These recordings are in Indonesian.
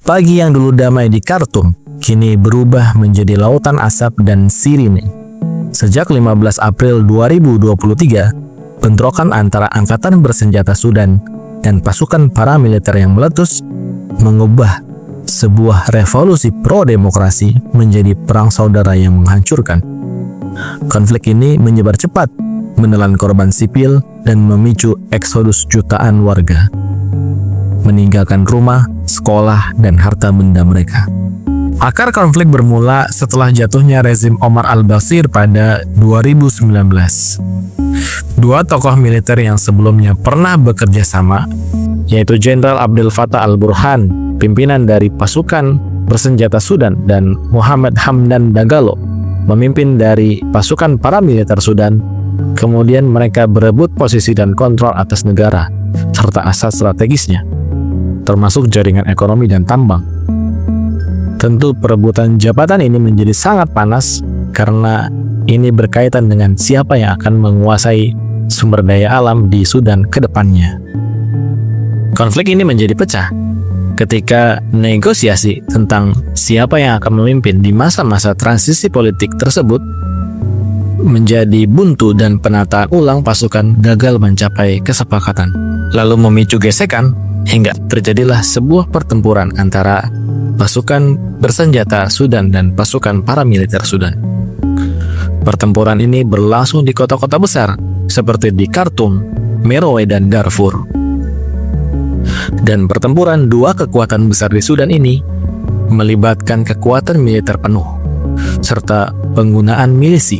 Pagi yang dulu damai di Khartoum kini berubah menjadi lautan asap dan sirine. Sejak 15 April 2023, bentrokan antara angkatan bersenjata Sudan dan pasukan paramiliter yang meletus mengubah sebuah revolusi pro-demokrasi menjadi perang saudara yang menghancurkan. Konflik ini menyebar cepat, menelan korban sipil dan memicu eksodus jutaan warga, meninggalkan rumah, sekolah, dan harta benda mereka. Akar konflik bermula setelah jatuhnya rezim Omar al-Bashir pada 2019. Dua tokoh militer yang sebelumnya pernah bekerja sama, yaitu Jenderal Abdel Fattah al-Burhan, pimpinan dari pasukan bersenjata Sudan, dan Muhammad Hamdan Dagalo, pemimpin dari pasukan paramiliter Sudan. Kemudian mereka berebut posisi dan kontrol atas negara, serta aset strategisnya, termasuk jaringan ekonomi dan tambang. Tentu perebutan jabatan ini menjadi sangat panas karena ini berkaitan dengan siapa yang akan menguasai sumber daya alam di Sudan ke depannya. Konflik ini menjadi pecah ketika negosiasi tentang siapa yang akan memimpin di masa-masa transisi politik tersebut menjadi buntu dan penataan ulang pasukan gagal mencapai kesepakatan, lalu memicu gesekan hingga terjadilah sebuah pertempuran antara pasukan bersenjata Sudan dan pasukan paramiliter Sudan. Pertempuran ini berlangsung di kota-kota besar seperti di Khartoum, Merowe, dan Darfur. Dan pertempuran dua kekuatan besar di Sudan ini melibatkan kekuatan militer penuh, serta penggunaan milisi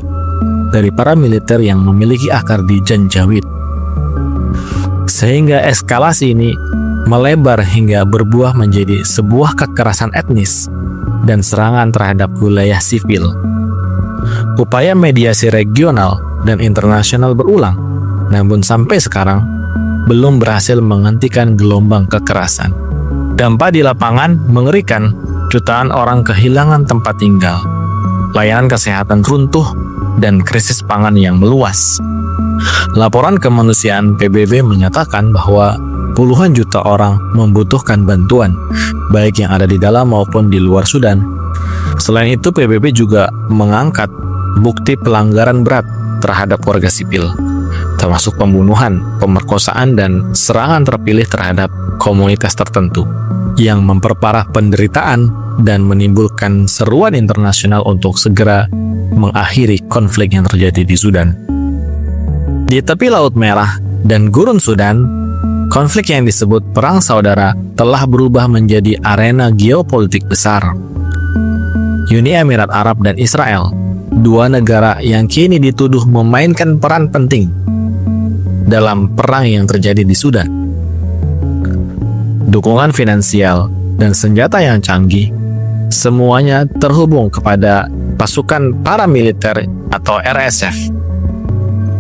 dari paramiliter yang memiliki akar di Janjaweed. Sehingga eskalasi ini melebar hingga berbuah menjadi sebuah kekerasan etnis dan serangan terhadap wilayah sipil. Upaya mediasi regional dan internasional berulang, namun sampai sekarang belum berhasil menghentikan gelombang kekerasan. Dampak di lapangan mengerikan, jutaan orang kehilangan tempat tinggal, layanan kesehatan runtuh, dan krisis pangan yang meluas. Laporan kemanusiaan PBB menyatakan bahwa puluhan juta orang membutuhkan bantuan, baik yang ada di dalam maupun di luar Sudan. Selain itu, PBB juga mengangkat bukti pelanggaran berat terhadap warga sipil, termasuk pembunuhan, pemerkosaan, dan serangan terpilih terhadap komunitas tertentu, yang memperparah penderitaan dan menimbulkan seruan internasional untuk segera mengakhiri konflik yang terjadi di Sudan. Di tepi Laut Merah dan Gurun Sudan, konflik yang disebut Perang Saudara telah berubah menjadi arena geopolitik besar. Uni Emirat Arab dan Israel, dua negara yang kini dituduh memainkan peran penting dalam perang yang terjadi di Sudan. Dukungan finansial dan senjata yang canggih, semuanya terhubung kepada pasukan paramiliter atau RSF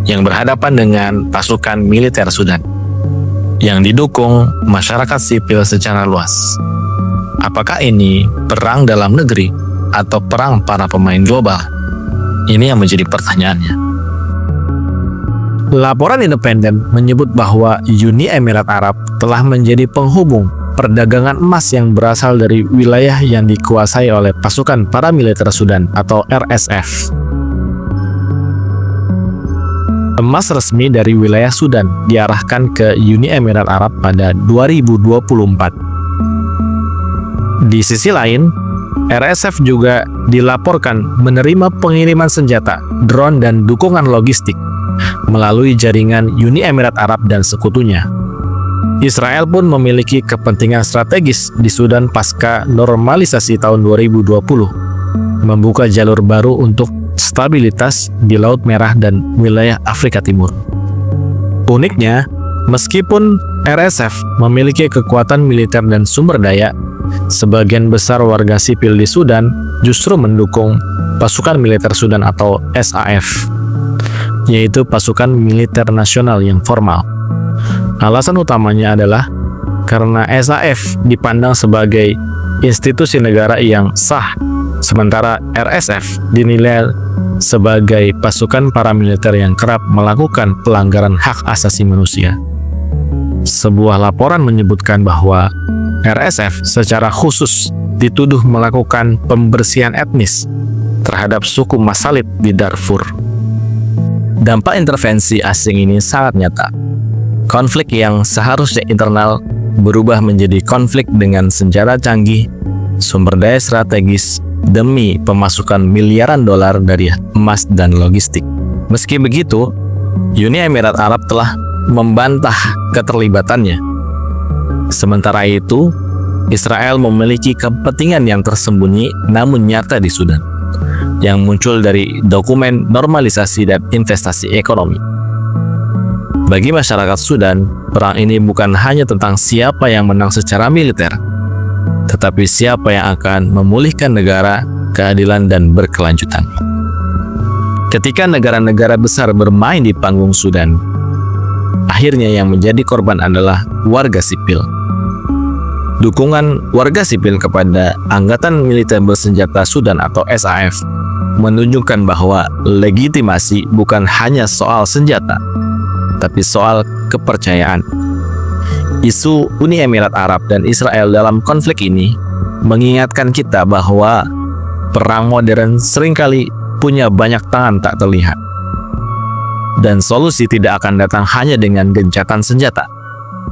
yang berhadapan dengan pasukan militer Sudan yang didukung masyarakat sipil secara luas. Apakah ini perang dalam negeri atau perang para pemain global? Ini yang menjadi pertanyaannya. Laporan independen menyebut bahwa Uni Emirat Arab telah menjadi penghubung perdagangan emas yang berasal dari wilayah yang dikuasai oleh pasukan paramiliter Sudan atau RSF. Emas resmi dari wilayah Sudan diarahkan ke Uni Emirat Arab pada 2024. Di sisi lain, RSF juga dilaporkan menerima pengiriman senjata, drone, dan dukungan logistik melalui jaringan Uni Emirat Arab dan sekutunya. Israel pun memiliki kepentingan strategis di Sudan pasca normalisasi tahun 2020, membuka jalur baru untuk stabilitas di Laut Merah dan wilayah Afrika Timur. Uniknya, meskipun RSF memiliki kekuatan militer dan sumber daya, sebagian besar warga sipil di Sudan justru mendukung pasukan militer Sudan atau SAF, yaitu pasukan militer nasional yang formal. Alasan utamanya adalah karena SAF dipandang sebagai institusi negara yang sah, sementara RSF dinilai sebagai pasukan paramiliter yang kerap melakukan pelanggaran hak asasi manusia. Sebuah laporan menyebutkan bahwa RSF secara khusus dituduh melakukan pembersihan etnis terhadap suku Masalit di Darfur. Dampak intervensi asing ini sangat nyata. Konflik yang seharusnya internal berubah menjadi konflik dengan senjata canggih, sumber daya strategis, demi pemasukan miliaran dolar dari emas dan logistik. Meski begitu, Uni Emirat Arab telah membantah keterlibatannya. Sementara itu, Israel memiliki kepentingan yang tersembunyi namun nyata di Sudan, yang muncul dari dokumen normalisasi dan investasi ekonomi. Bagi masyarakat Sudan, perang ini bukan hanya tentang siapa yang menang secara militer, tetapi siapa yang akan memulihkan negara, keadilan, dan berkelanjutan. Ketika negara-negara besar bermain di panggung Sudan, akhirnya yang menjadi korban adalah warga sipil. Dukungan warga sipil kepada Angkatan Militer Bersenjata Sudan atau SAF menunjukkan bahwa legitimasi bukan hanya soal senjata, tapi soal kepercayaan. Isu Uni Emirat Arab dan Israel dalam konflik ini mengingatkan kita bahwa perang modern seringkali punya banyak tangan tak terlihat. Dan solusi tidak akan datang hanya dengan gencatan senjata.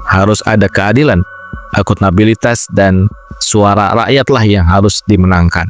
Harus ada keadilan, akuntabilitas, dan suara rakyatlah yang harus dimenangkan.